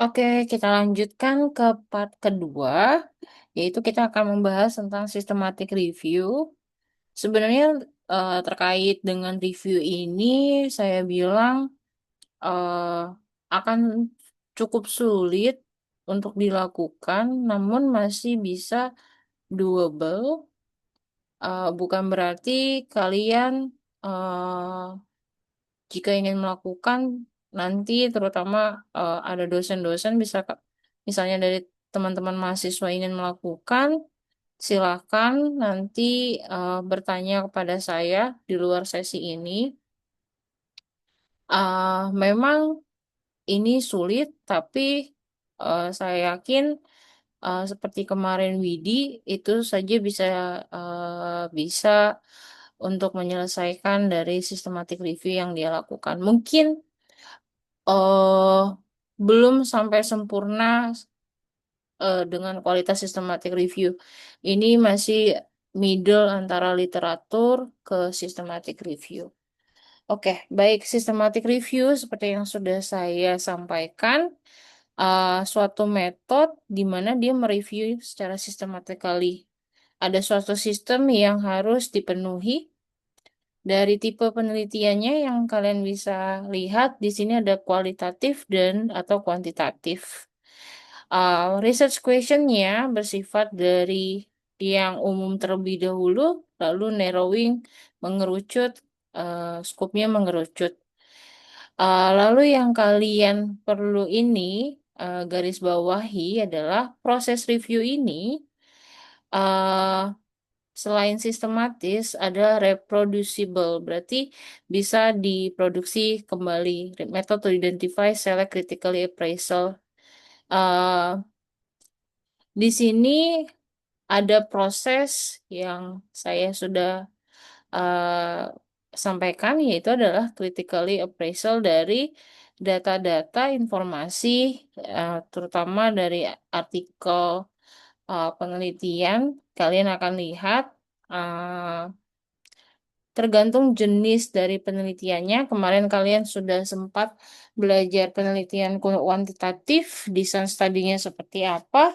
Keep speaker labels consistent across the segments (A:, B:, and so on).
A: Oke, kita lanjutkan ke part kedua, yaitu kita akan membahas tentang systematic review. Sebenarnya terkait dengan review ini, saya bilang eh, akan cukup sulit untuk dilakukan, namun masih bisa doable. Bukan berarti kalian jika ingin melakukan nanti terutama ada dosen-dosen bisa misalnya dari teman-teman mahasiswa ingin melakukan silakan nanti bertanya kepada saya di luar sesi ini. Memang ini sulit tapi saya yakin seperti kemarin Widi itu saja bisa untuk menyelesaikan dari systematic review yang dia lakukan. Mungkin eh belum sampai sempurna dengan kualitas systematic review. Ini masih middle antara literatur ke systematic review. Oke, baik systematic review seperti yang sudah saya sampaikan, suatu metode di mana dia mereview secara systematically. Ada suatu sistem yang harus dipenuhi dari tipe penelitiannya yang kalian bisa lihat di sini ada kualitatif dan atau kuantitatif. Research questionnya bersifat dari yang umum terlebih dahulu, lalu narrowing mengerucut, skopnya mengerucut. Lalu yang kalian perlu ini garis bawahi adalah proses review ini. eh, Selain sistematis, ada reproducible, berarti bisa diproduksi kembali. Metode to identify, select, critically appraisal. Eh, di sini ada proses yang saya sudah sampaikan, yaitu adalah critically appraisal dari data-data informasi, terutama dari artikel penelitian. Kalian akan lihat. eh, Tergantung jenis dari penelitiannya. Kemarin kalian sudah sempat belajar penelitian kuantitatif, desain studinya seperti apa.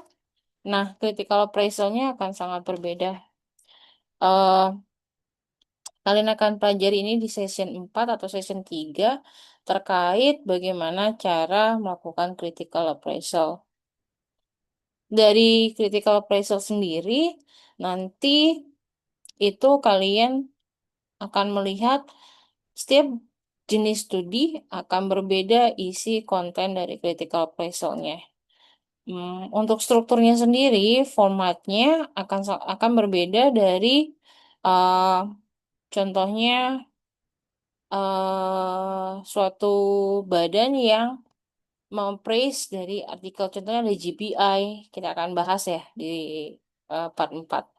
A: Nah, critical appraisalnya akan sangat berbeda. Eh, Kalian akan pelajari ini di session 4 atau session 3 terkait bagaimana cara melakukan critical appraisal. Dari critical appraisal sendiri, nanti itu kalian akan melihat setiap jenis studi akan berbeda isi konten dari critical appraisalnya. Untuk strukturnya sendiri, formatnya akan berbeda dari uh, contohnya suatu badan yang mempraise dari artikel contohnya ada GPI. Kita akan bahas ya di part 4.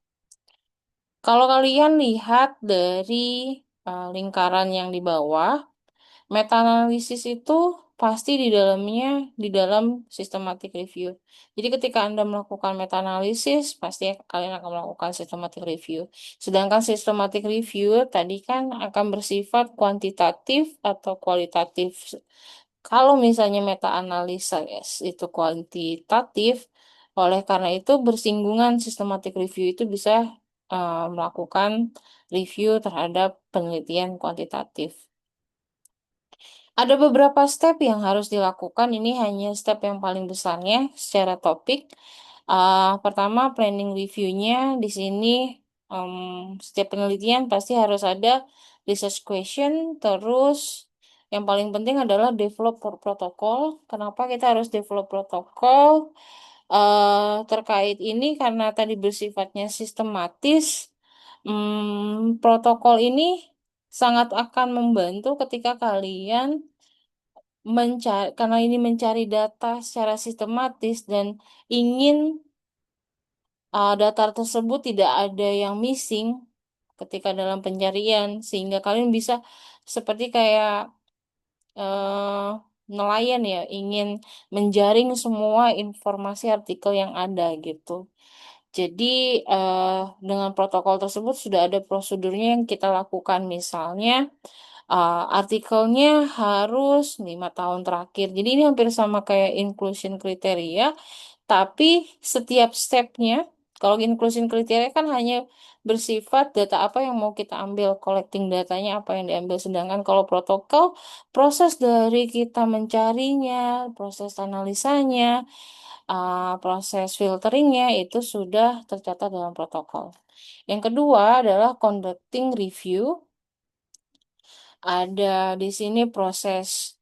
A: Kalau kalian lihat dari lingkaran yang di bawah, meta-analisis itu pasti di dalamnya, di dalam systematic review. Jadi ketika Anda melakukan meta-analisis, pasti kalian akan melakukan systematic review. Sedangkan systematic review tadi kan akan bersifat kuantitatif atau kualitatif. Kalau misalnya meta-analisis itu kuantitatif, oleh karena itu bersinggungan systematic review itu bisa melakukan review terhadap penelitian kuantitatif. Ada beberapa step yang harus dilakukan. Ini hanya step yang paling besarnya secara topik. Pertama, planning reviewnya di sini setiap penelitian pasti harus ada research question. Terus yang paling penting adalah develop protokol. Kenapa kita harus develop protokol? Terkait ini karena tadi bersifatnya sistematis. Protokol ini sangat akan membantu ketika kalian mencari, karena ini mencari data secara sistematis dan ingin data tersebut tidak ada yang missing ketika dalam pencarian, sehingga kalian bisa seperti kayak eh, nelayan ya, ingin menjaring semua informasi artikel yang ada gitu. Jadi eh, dengan protokol tersebut sudah ada prosedurnya yang kita lakukan, misalnya Artikelnya harus 5 tahun terakhir. Jadi ini hampir sama kayak inclusion kriteria, tapi setiap stepnya, kalau inclusion kriteria kan hanya bersifat data apa yang mau kita ambil, collecting datanya apa yang diambil. Sedangkan kalau protokol, proses dari kita mencarinya, proses analisanya, proses filteringnya itu sudah tercatat dalam protokol. Yang kedua adalah conducting review. Ada di sini proses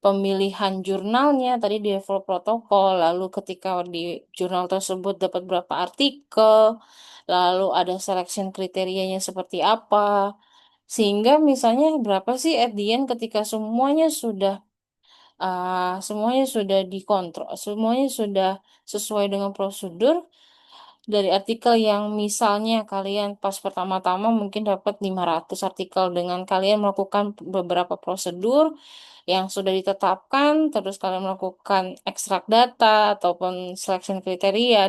A: pemilihan jurnalnya, tadi di develop protokol, lalu ketika di jurnal tersebut dapat berapa artikel, lalu ada selection kriterianya seperti apa, sehingga misalnya berapa sih at the end ketika semuanya sudah dikontrol, semuanya sudah sesuai dengan prosedur, dari artikel yang misalnya kalian pas pertama-tama mungkin dapat 500 artikel dengan kalian melakukan beberapa prosedur yang sudah ditetapkan, terus kalian melakukan ekstrak data ataupun selection kriteria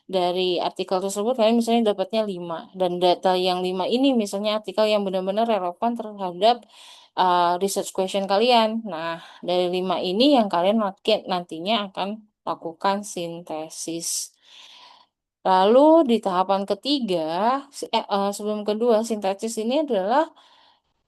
A: dari artikel tersebut, kalian misalnya dapatnya 5 dan data yang 5 ini misalnya artikel yang benar-benar relevan terhadap research question kalian. Nah, dari 5 ini yang kalian nantinya akan lakukan sintesis. Lalu di tahapan ketiga, sebelum kedua, sintesis ini adalah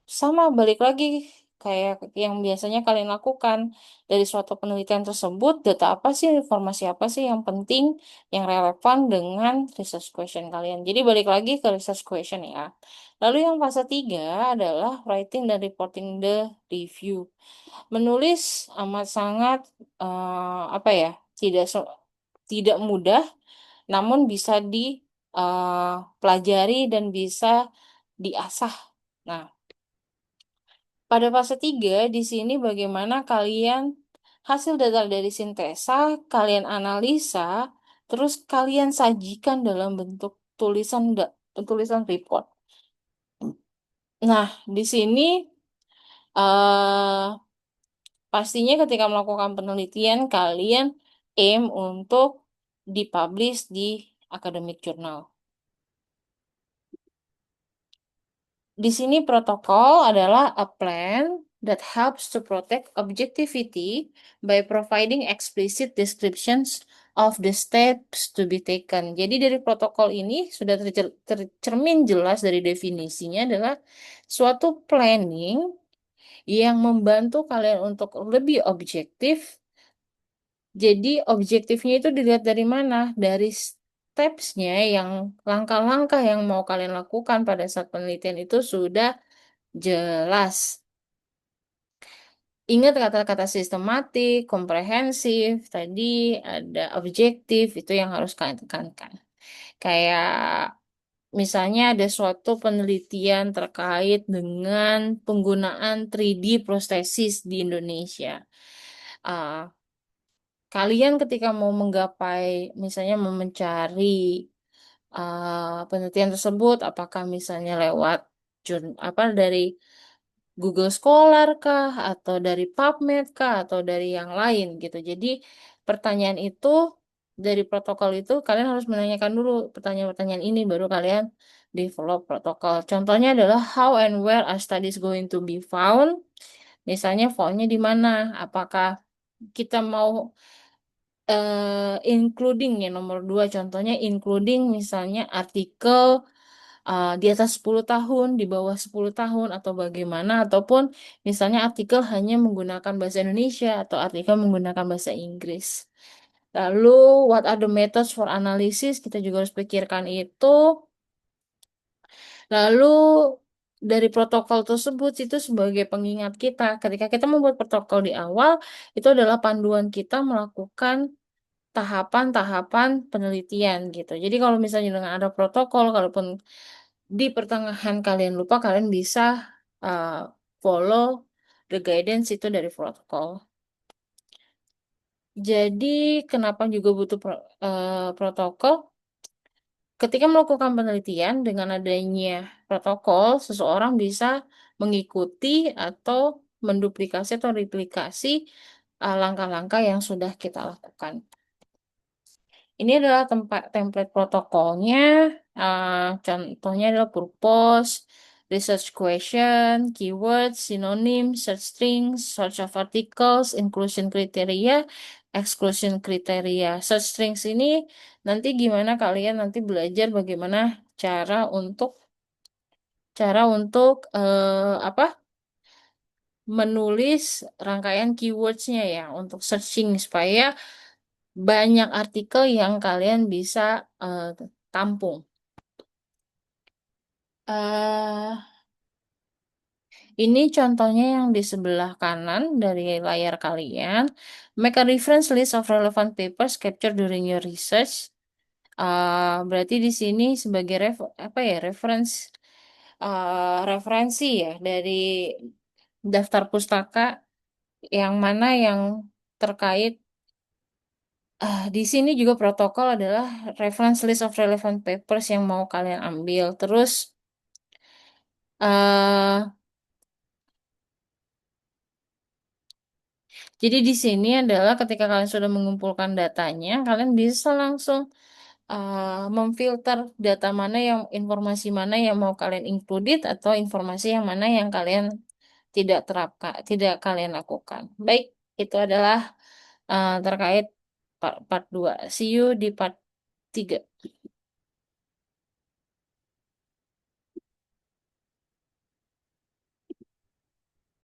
A: sama balik lagi kayak yang biasanya kalian lakukan dari suatu penelitian tersebut, data apa sih, informasi apa sih yang penting, yang relevan dengan research question kalian. Jadi balik lagi ke research question ya. Lalu yang fase 3 adalah writing dan reporting the review. Menulis amat sangat apa ya, tidak mudah namun bisa dipelajari dan bisa diasah. Nah, pada fase 3 di sini bagaimana kalian hasil data dari sintesa, kalian analisa, terus kalian sajikan dalam bentuk tulisan report. Nah, di sini eh, pastinya ketika melakukan penelitian, kalian aim untuk dipublish di academic journal. Di sini protokol adalah a plan that helps to protect objectivity by providing explicit descriptions of the steps to be taken. Jadi dari protokol ini sudah tercermin jelas dari definisinya adalah suatu planning yang membantu kalian untuk lebih objektif. Jadi objektifnya itu dilihat dari mana? Dari stepsnya yang langkah-langkah yang mau kalian lakukan pada saat penelitian itu sudah jelas. Ingat kata-kata sistematik, komprehensif, tadi ada objektif, itu yang harus kalian tekankan. Kayak misalnya ada suatu penelitian terkait dengan penggunaan 3D prostesis di Indonesia. Ah, Kalian ketika mau menggapai, misalnya mau mencari penelitian tersebut, apakah misalnya lewat apa dari Google Scholar kah, atau dari PubMed kah, atau dari yang lain gitu. Jadi pertanyaan itu dari protokol itu kalian harus menanyakan dulu pertanyaan-pertanyaan ini baru kalian develop protokol. Contohnya adalah how and where are studies going to be found. Misalnya foundnya di mana? Apakah kita mau including ya nomor 2 contohnya including misalnya artikel di atas 10 tahun, di bawah 10 tahun atau bagaimana ataupun misalnya artikel hanya menggunakan bahasa Indonesia atau artikel menggunakan bahasa Inggris. Lalu what are the methods for analysis? Kita juga harus pikirkan itu. Lalu dari protokol tersebut itu sebagai pengingat kita ketika kita membuat protokol di awal itu adalah panduan kita melakukan tahapan-tahapan penelitian gitu. Jadi kalau misalnya dengan ada protokol, kalaupun di pertengahan kalian lupa, kalian bisa uh, follow the guidance itu dari protokol. Jadi kenapa juga butuh protokol? Ketika melakukan penelitian dengan adanya protokol, seseorang bisa mengikuti atau menduplikasi atau replikasi langkah-langkah yang sudah kita lakukan. Ini adalah tempat template protokolnya. Contohnya adalah purpose, research question, keywords, synonym, search strings, search of articles, inclusion criteria, exclusion criteria. Search strings ini nanti gimana kalian nanti belajar bagaimana cara untuk apa? Menulis rangkaian keywordsnya ya untuk searching supaya banyak artikel yang kalian bisa eh, tampung. eh Ini contohnya yang di sebelah kanan dari layar kalian. Make a reference list of relevant papers captured during your research. Berarti di sini sebagai apa ya referensi ya dari daftar pustaka yang mana yang terkait. Di sini juga protokol adalah reference list of relevant papers yang mau kalian ambil. Terus eh jadi di sini adalah ketika kalian sudah mengumpulkan datanya, kalian bisa langsung memfilter data mana yang informasi mana yang mau kalian included atau informasi yang mana yang kalian tidak terapkan, tidak kalian lakukan. Baik, itu adalah terkait part 2. See you di part 3.